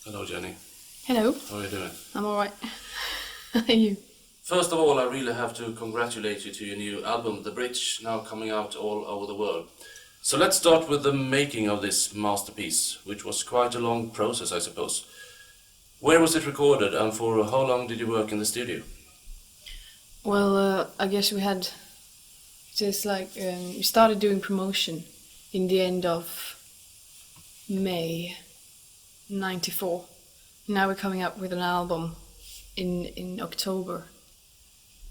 Hello, Jenny. Hello, How are you doing? I'm alright. How are you? First of all, I really have to congratulate you to your new album, The Bridge, now coming out all over the world. So let's start with the making of this masterpiece, which was quite a long process, I suppose. Where was it recorded, and for how long did you work in the studio? Well, I guess we had just we started doing promotion in the end of May '94. Now we're coming up with an album in October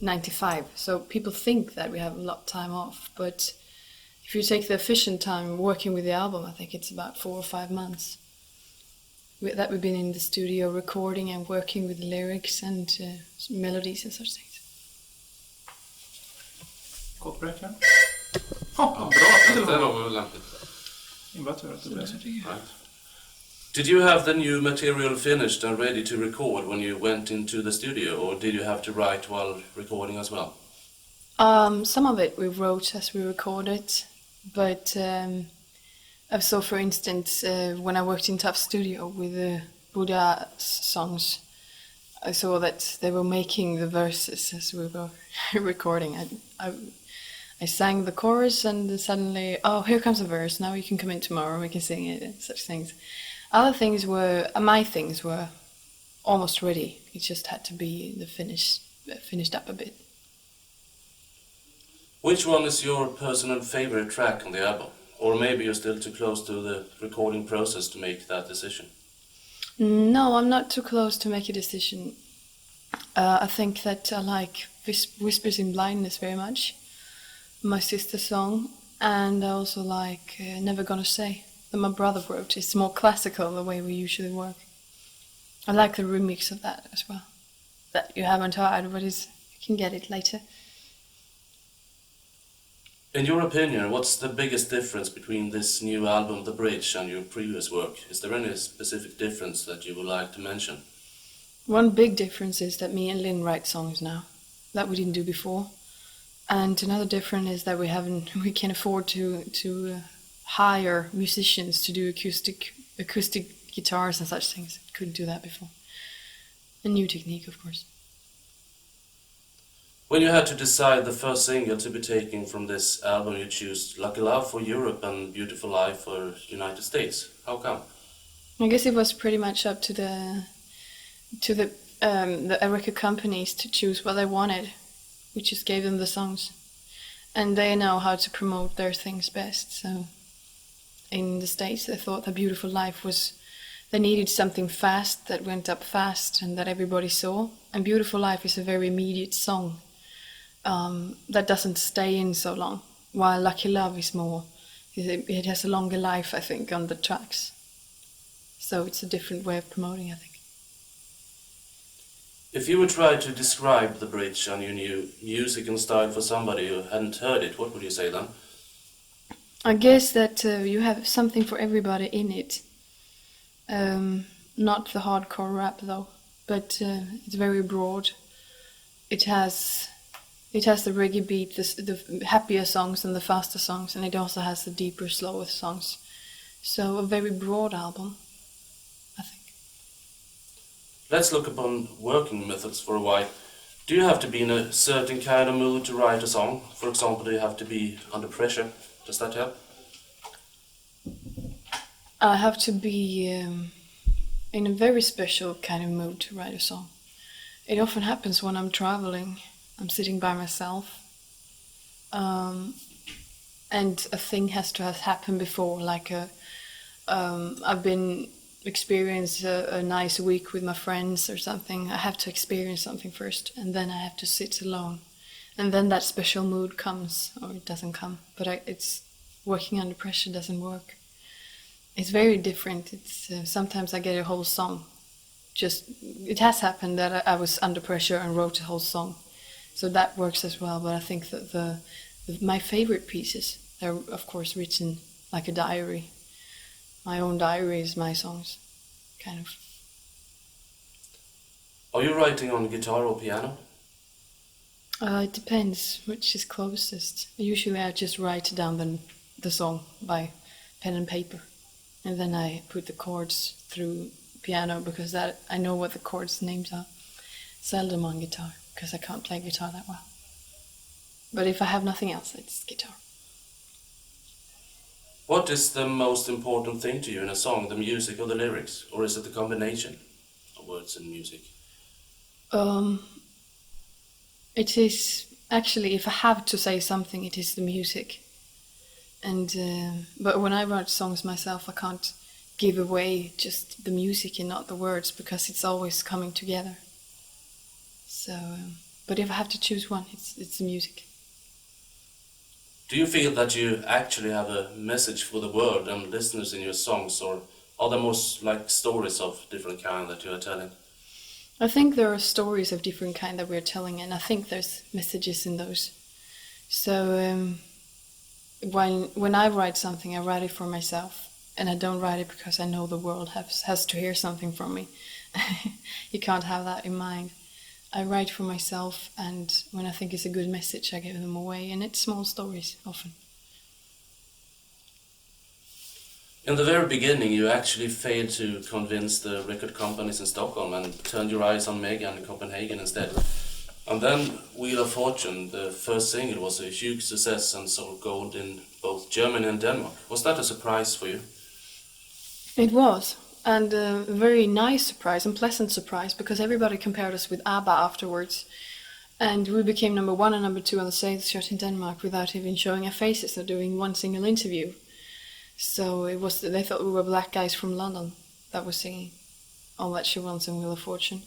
'95. So people think that we have a lot of time off, but if you take the efficient time working with the album, I think it's about 4 or 5 months. That we've been in the studio recording and working with the lyrics and melodies and such things. Kort break här. Bra, det var väl lämpligt. Himla tur att det blev så. Right. Did you have the new material finished and ready to record when you went into the studio, or did you have to write while recording as well? Some of it we wrote as we recorded, but so for instance, when I worked in Tough Studio with the Buddha songs, I saw that they were making the verses as we were recording. I sang the chorus and then suddenly, oh, here comes a verse, now you can come in tomorrow, we can sing it, and such things. Other things were, my things were almost ready. It just had to be finished up a bit. Which one is your personal favorite track on the album? Or maybe you're still too close to the recording process to make that decision? No, I'm not too close to make a decision. I think that I like Whispers in Blindness very much, my sister's song, and I also like Never Gonna Say, that my brother wrote. It's more classical, the way we usually work. I like the remix of that as well. That you haven't heard, but you can get it later. In your opinion, what's the biggest difference between this new album, The Bridge, and your previous work? Is there any specific difference that you would like to mention? One big difference is that me and Lynn write songs now, that we didn't do before. And another difference is that we can afford to hire musicians to do acoustic guitars and such things. Couldn't do that before. A new technique, of course. When you had to decide the first single to be taken from this album, you chose Lucky Love for Europe and Beautiful Life for United States. How come? I guess it was pretty much up to the record companies to choose what they wanted. We just gave them the songs, and they know how to promote their things best. So in the States, they thought that Beautiful Life they needed something fast that went up fast and that everybody saw. And Beautiful Life is a very immediate song that doesn't stay in so long, while Lucky Love is more, it has a longer life, I think, on the tracks. So it's a different way of promoting, I think. If you would try to describe The Bridge and your new music and style for somebody who hadn't heard it, what would you say then? I guess that you have something for everybody in it. Not the hardcore rap though, but it's very broad. It has the reggae beat, the happier songs and the faster songs, and it also has the deeper, slower songs. So a very broad album, I think. Let's look upon working methods for a while. Do you have to be in a certain kind of mood to write a song? For example, do you have to be under pressure? Does that help? I have to be in a very special kind of mood to write a song. It often happens when I'm traveling. I'm sitting by myself, and a thing has to have happened before. Like I've been experience a nice week with my friends or something. I have to experience something first, and then I have to sit alone, and then that special mood comes, or it doesn't come. But it's working under pressure doesn't work. It's very different. It's sometimes I get a whole song. It has happened that I was under pressure and wrote a whole song, so that works as well. But I think that my favorite pieces, they're of course written like a diary. My own diary is my songs, kind of. Are you writing on guitar or piano? It depends which is closest. Usually I just write down the song by pen and paper, and then I put the chords through piano because that I know what the chords names are. Seldom on guitar because I can't play guitar that well. But if I have nothing else, it's guitar. What is the most important thing to you in a song, the music or the lyrics? Or is it the combination of words and music? It is actually, if I have to say something, it is the music. And but when I write songs myself, I can't give away just the music and not the words because it's always coming together. So, but if I have to choose one, it's the music. Do you feel that you actually have a message for the world and listeners in your songs, or are there more like stories of different kind that you are telling? I think there are stories of different kind that we're telling, and I think there's messages in those. So when I write something, I write it for myself, and I don't write it because I know the world has to hear something from me. You can't have that in mind. I write for myself, and when I think it's a good message, I give them away, and it's small stories often. In the very beginning, you actually failed to convince the record companies in Stockholm and turned your eyes on Mega in Copenhagen instead. And then Wheel of Fortune, the first single, was a huge success and sold gold in both Germany and Denmark. Was that a surprise for you? It was, and a very nice surprise and pleasant surprise because everybody compared us with ABBA afterwards. And we became number 1 and number 2 on the sales chart in Denmark without even showing our faces or doing one single interview. So they thought we were black guys from London that were singing All That She Wants and Wheel of Fortune.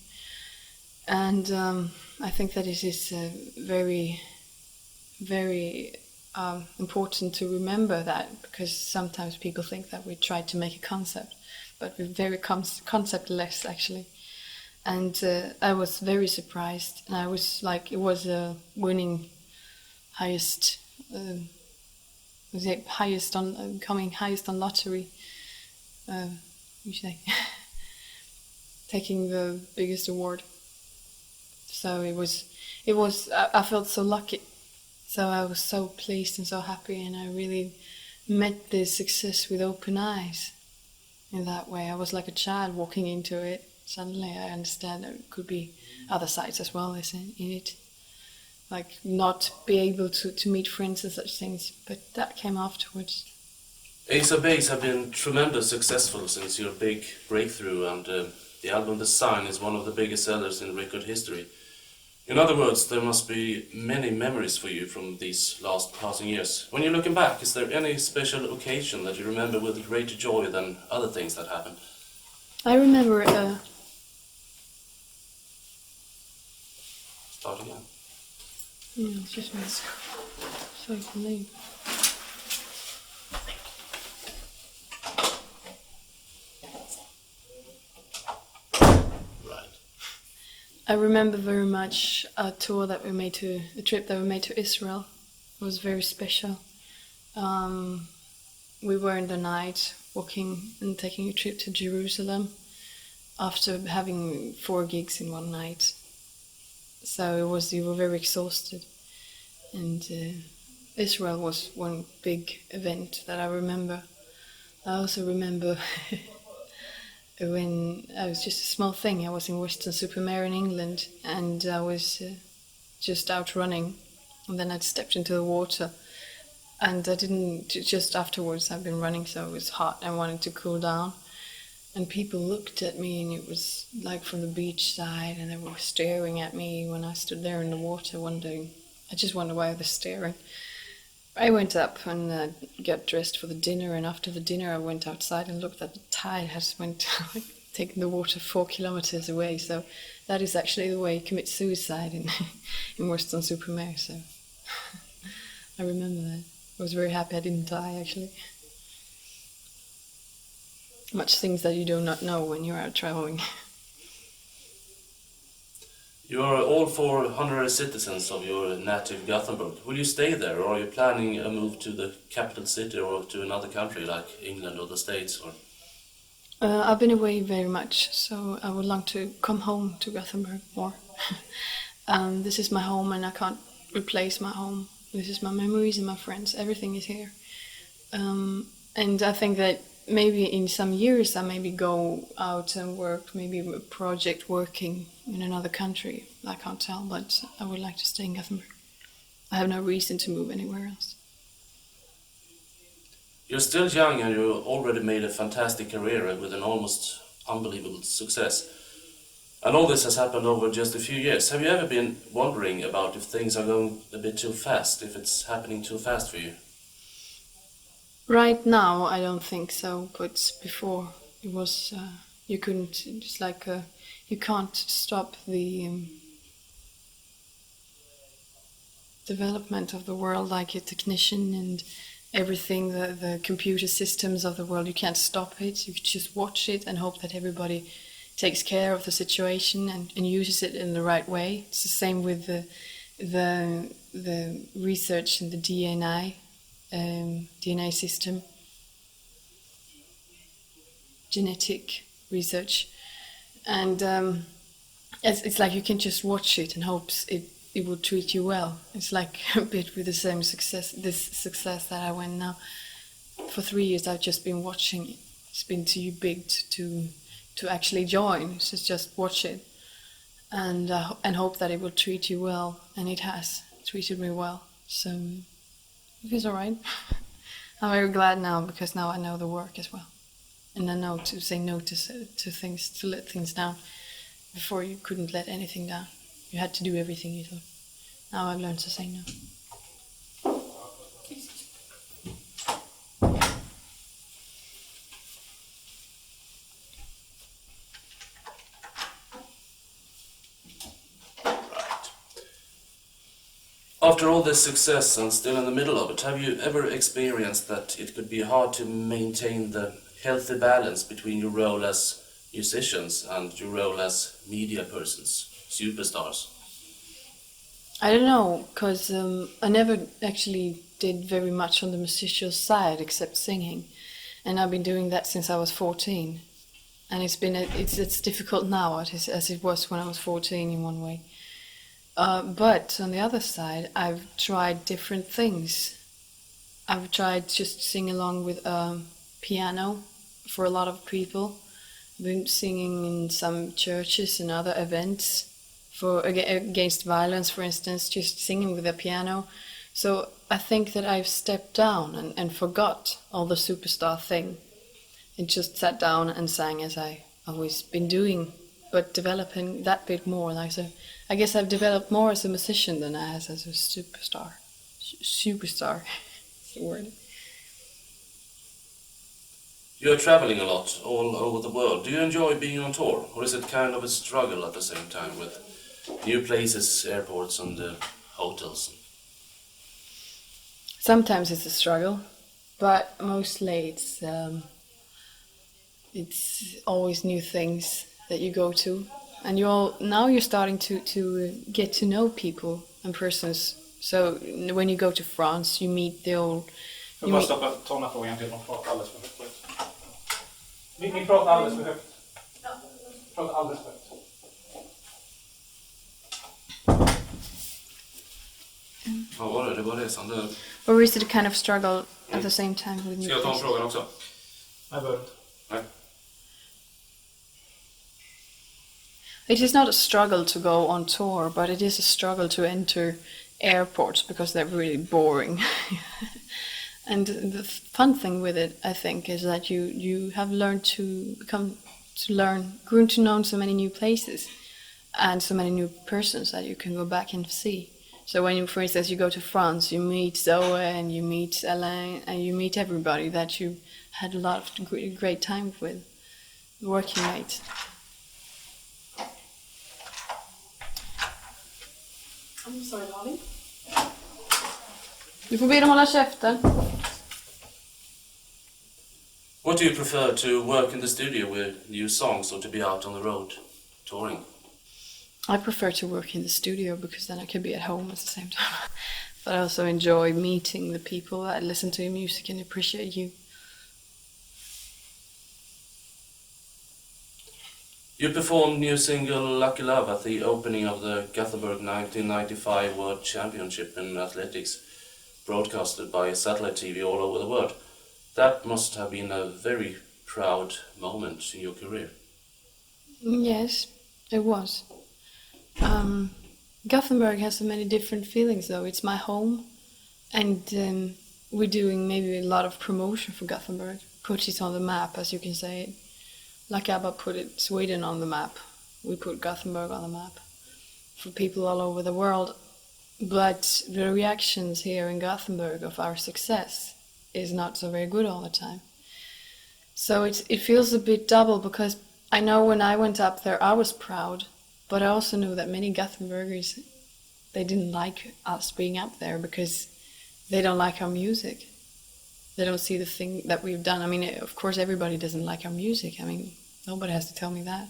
And I think that it is very, very important to remember that, because sometimes people think that we tried to make a concept, but we're very conceptless actually. And I was very surprised, and I was like, it was winning highest. Was it highest on coming highest on lottery? You say taking the biggest award. So it was. I felt so lucky. So I was so pleased and so happy, and I really met this success with open eyes. In that way, I was like a child walking into it. Suddenly, I understand there could be other sides as well as in it. Like not be able to meet friends and such things, but that came afterwards. Ace of Base have been tremendous successful since your big breakthrough, and the album The Sign is one of the biggest sellers in record history. In other words, there must be many memories for you from these last passing years. When you're looking back, is there any special occasion that you remember with greater joy than other things that happened? I remember. Start again. It's just me. So you can leave. Right. I remember very much a trip that we made to Israel. It was very special. We were in the night walking and taking a trip to Jerusalem after having 4 gigs in one night. So we were very exhausted, and Israel was one big event that I remember. I also remember when I was just a small thing. I was in Weston-super-Mare in England, and I was just out running, and then I'd stepped into the water, and I didn't. Just afterwards, I've been running, so it was hot. I wanted to cool down. And people looked at me, and it was like from the beach side, and they were staring at me when I stood there in the water, wondering. I just wondered why they were staring. I went up and got dressed for the dinner, and after the dinner I went outside and looked at the tide has taken the water 4 kilometers away. So that is actually the way you commit suicide in Weston-super-Mare. So I remember that. I was very happy I didn't die, actually. Much things that you do not know when you're out traveling. You are all 4 honorary citizens of your native Gothenburg. Will you stay there, or are you planning a move to the capital city or to another country like England or the States? Or I've been away very much, so I would like to come home to Gothenburg more. This is my home, and I can't replace my home. This is my memories and my friends. Everything is here. And I think that maybe in some years I maybe go out and work, maybe a project working in another country. I can't tell, but I would like to stay in Gothenburg. I have no reason to move anywhere else. You're still young and you already made a fantastic career with an almost unbelievable success. And all this has happened over just a few years. Have you ever been wondering about if things are going a bit too fast, if it's happening too fast for you? Right now, I don't think so, but before it was, you couldn't, just like, you can't stop the development of the world like a technician and everything, the computer systems of the world, you can't stop it. You just watch it and hope that everybody takes care of the situation and uses it in the right way. It's the same with the research in the DNA system, genetic research, and it's like you can just watch it and hope it will treat you well. It's like a bit with the same success, this success that I went now. For 3 years I've just been watching it. It's been too big to actually join, so just watch it and hope that it will treat you well, and it has treated me well, so it feels alright. I'm very glad now because now I know the work as well, and I know to say no to things, to let things down. Before you couldn't let anything down. You had to do everything you thought. Now I've learned to say no. After all this success and still in the middle of it, have you ever experienced that it could be hard to maintain the healthy balance between your role as musicians and your role as media persons, superstars? I don't know, because I never actually did very much on the musical side except singing, and I've been doing that since I was 14, and it's difficult now as it was when I was 14 in one way. But on the other side, I've tried different things. I've tried just sing along with piano for a lot of people. I've been singing in some churches and other events for against violence, for instance, just singing with a piano. So I think that I've stepped down and forgot all the superstar thing and just sat down and sang as I always been doing, but developing that bit more. Like, so I guess I've developed more as a musician than I have as a superstar. Superstar, is the word. You're traveling a lot all over the world. Do you enjoy being on tour, or is it kind of a struggle at the same time with new places, airports and hotels? Sometimes it's a struggle, but mostly it's always new things that you go to, and now you're starting to get to know people and persons. So when you go to France, you meet the old. Jag bara stoppa tårna frågan till de pratar alldeles för högt. Ni pratar alldeles för högt. Pratar alldeles för högt. Vad var det? Det var resande. Or is it a kind of struggle at the same time with new Ska jag ta places? frågan också? Nej, behöver inte. Nej. It is not a struggle to go on tour, but it is a struggle to enter airports because they're really boring. And the fun thing with it, I think, is that you have learned grown to know so many new places and so many new persons that you can go back and see. So when you, for instance, you go to France, you meet Zoe and you meet Alain and you meet everybody that you had a lot of great time with, working mates. I'm sorry, Molly. Du får be dem hålla käften. What do you prefer, to work in the studio with new songs or to be out on the road touring? I prefer to work in the studio because then I can be at home at the same time. But I also enjoy meeting the people that listen to your music and appreciate you. You performed new single Lucky Love at the opening of the Gothenburg 1995 World Championship in Athletics, broadcasted by satellite TV all over the world. That must have been a very proud moment in your career. Yes, it was. Gothenburg has so many different feelings, though. It's my home, and we're doing maybe a lot of promotion for Gothenburg, put it on the map, as you can say. Like ABBA put it, Sweden on the map. We put Gothenburg on the map for people all over the world. But the reactions here in Gothenburg of our success is not so very good all the time. So it feels a bit double, because I know when I went up there I was proud, but I also knew that many Gothenburgers, they didn't like us being up there because they don't like our music. They don't see the thing that we've done. I mean, of course everybody doesn't like our music. I mean, nobody has to tell me that.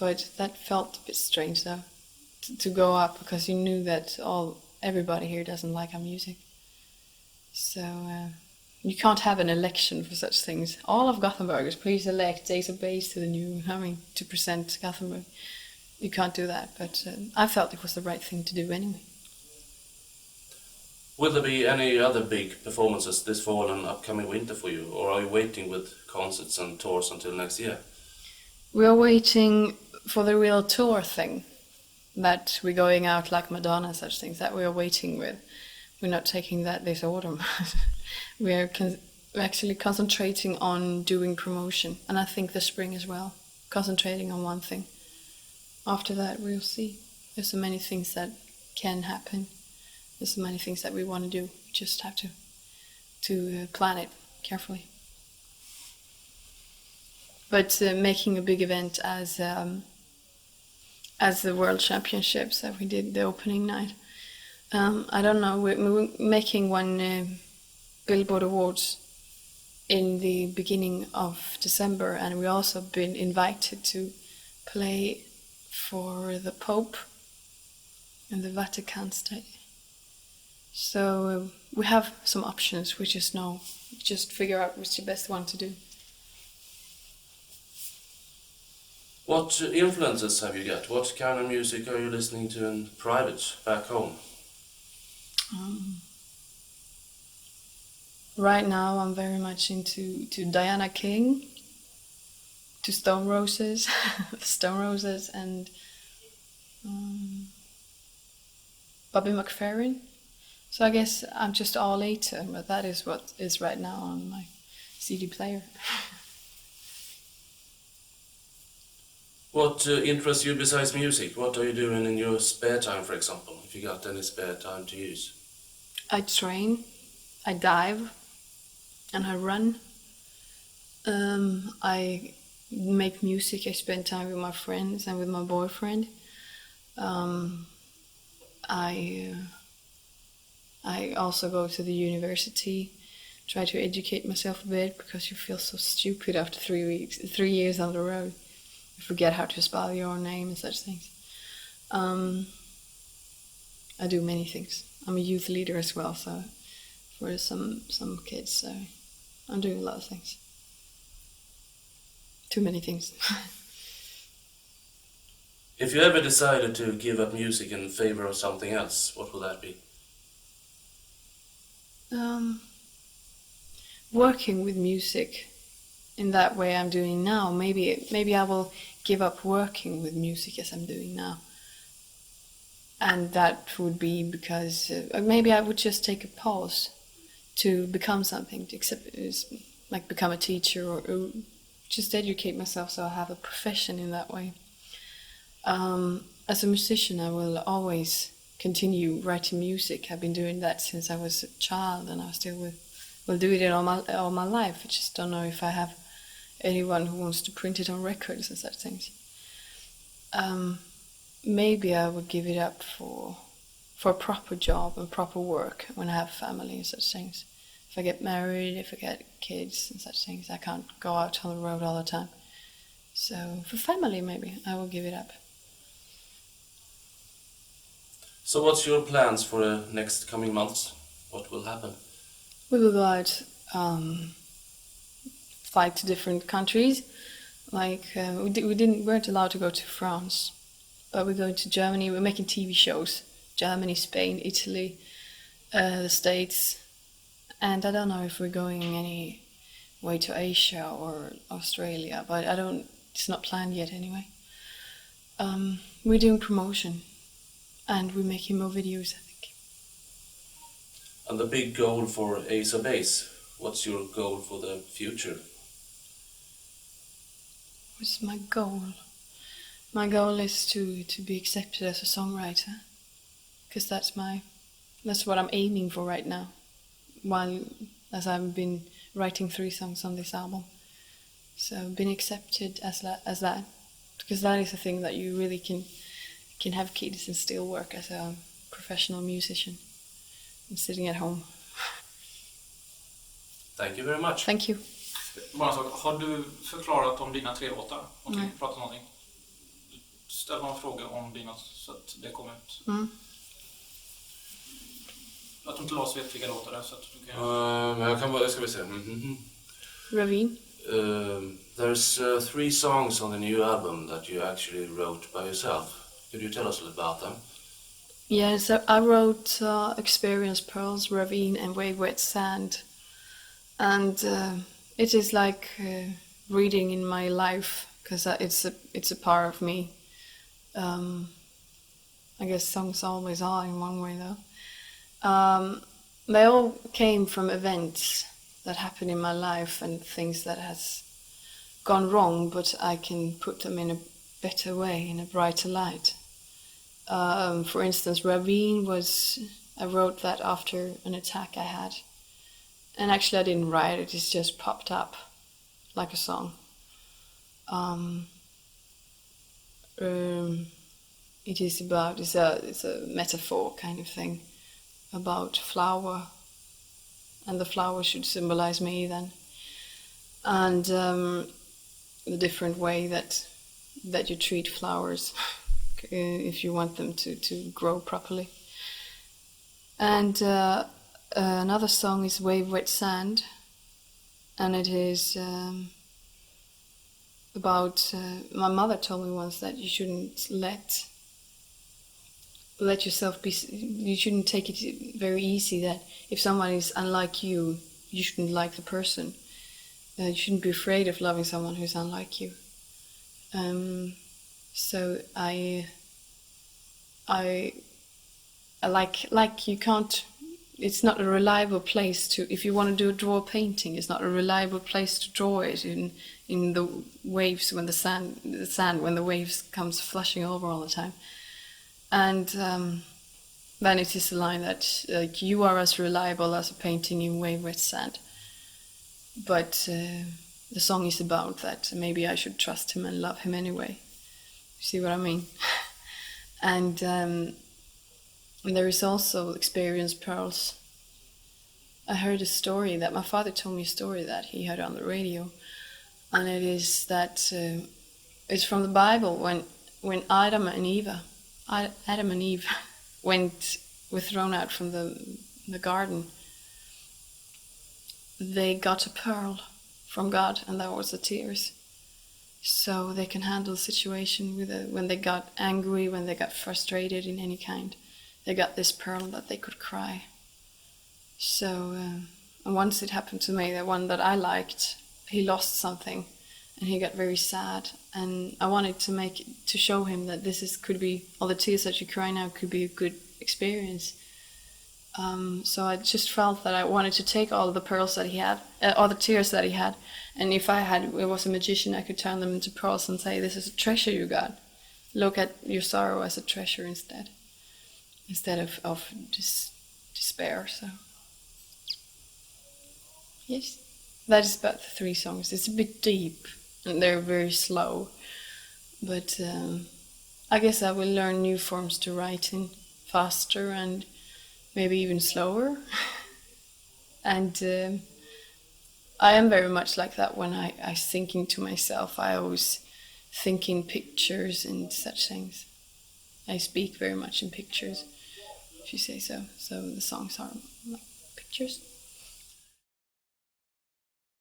But that felt a bit strange, though, to go up, because you knew that everybody here doesn't like our music. So you can't have an election for such things. All of Gothenburgers, please elect Ace of Base to the new, to present Gothenburg. You can't do that, but I felt it was the right thing to do anyway. Will there be any other big performances this fall and upcoming winter for you, or are you waiting with concerts and tours until next year? We are waiting for the real tour thing, that we're going out like Madonna and such things, that we are waiting with. We're not taking that this autumn. We're actually concentrating on doing promotion, and I think the spring as well, concentrating on one thing. After that, we'll see. There's so many things that can happen. There's so many things that we want to do. We just have to plan it carefully. But making a big event as the World Championships that we did, the opening night, I don't know. We're making one Billboard Awards in the beginning of December, and we also been invited to play for the Pope in the Vatican State. So we have some options. We just figure out which the best one to do. What influences have you got? What kind of music are you listening to in private back home? Right now I'm very much into Diana King, to Stone Roses, and Bobby McFerrin. So I guess I'm just all later, but that is what is right now on my CD player. What interests you besides music? What are you doing in your spare time, for example, if you got any spare time to use? I train, I dive, and I run. I make music, I spend time with my friends and with my boyfriend. I also go to the university, try to educate myself a bit, because you feel so stupid after 3 years on the road. You forget how to spell your name and such things. I do many things. I'm a youth leader as well, so for some kids, so I'm doing a lot of things. Too many things. If you ever decided to give up music in favor of something else, what will that be? Working with music in that way I'm doing now. Maybe I will give up working with music as I'm doing now. And that would be because maybe I would just take a pause to become something, like become a teacher or just educate myself so I have a profession in that way. As a musician, I will always continue writing music. I've been doing that since I was a child, and I still will do it all my life. I just don't know if I have anyone who wants to print it on records and such things. Maybe I would give it up for a proper job and proper work when I have family and such things. If I get married, if I get kids and such things, I can't go out on the road all the time. So for family, maybe I will give it up. So what's your plans for the next coming months? What will happen? We will go out, fly to different countries. Like we weren't allowed to go to France, but we're going to Germany. We're making TV shows: Germany, Spain, Italy, the States, And I don't know if we're going any way to Asia or Australia, but I don't. It's not planned yet anyway. We're doing promotion, and we're making more videos, I think. And the big goal for Ace of Base, what's your goal for the future? What's my goal? My goal is to be accepted as a songwriter, because that's what I'm aiming for right now. As I've been writing 3 songs on this album, so being accepted as that, because that is a thing that you really can have kids and still work as a professional musician and sitting at home. Thank you very much. Thank you. Bara en sak, har du förklarat om dina 3 låtar? Nej. Pratat någonting? Ställ någon fråga om dina så att det kommer ut. Jag tror inte Lars vet vilka låtar det är, så att du kan... Ska vi se. Ravine. There's 3 songs on the new album that you actually wrote by yourself. Could you tell us a little about them? Yeah, so I wrote Experience Pearls, Ravine, and Wave Wet Sand. And it is like reading in my life, because it's a part of me. I guess songs always are in one way, though. They all came from events that happened in my life and things that has gone wrong, but I can put them in a better way, in a brighter light. For instance, Ravine I wrote that after an attack I had. And actually I didn't write it, it's just popped up like a song. It's a metaphor kind of thing about flower, and the flower should symbolize me then. And the different way that you treat flowers if you want them to grow properly. And another song is Wave Wet Sand, and it is about my mother told me once that you shouldn't let yourself be, you shouldn't take it very easy that if someone is unlike you, you shouldn't like the person. You shouldn't be afraid of loving someone who's unlike you. So I like you can't. It's not a reliable place to. If you want to draw a painting, it's not a reliable place to draw it in the waves when the sand when the waves comes flushing over all the time. And then it is a line that you are as reliable as a painting in wave wet sand. But the song is about that. Maybe I should trust him and love him anyway. You see what I mean? And there is also Experience Pearls. I heard a story that my father told me a story that he heard on the radio, and it is that it's from the Bible when Adam and Eve were thrown out from the garden. They got a pearl from God, and that was the tears. So they can handle the situation when they got angry, when they got frustrated in any kind. They got this pearl that they could cry. So and once it happened to me, the one that I liked, he lost something, and he got very sad. And I wanted to show him that could be all the tears that you cry now could be a good experience. So I just felt that I wanted to take all the pearls that he had, all the tears that he had, and if it was a magician, I could turn them into pearls and say, "This is a treasure you got. Look at your sorrow as a treasure instead of despair." So yes, that is about the 3 songs. It's a bit deep and they're very slow, but I guess I will learn new forms to write in, faster and maybe even slower. And I am very much like that when I thinking to myself. I always think in pictures and such things. I speak very much in pictures, if you say so. So the songs are like pictures.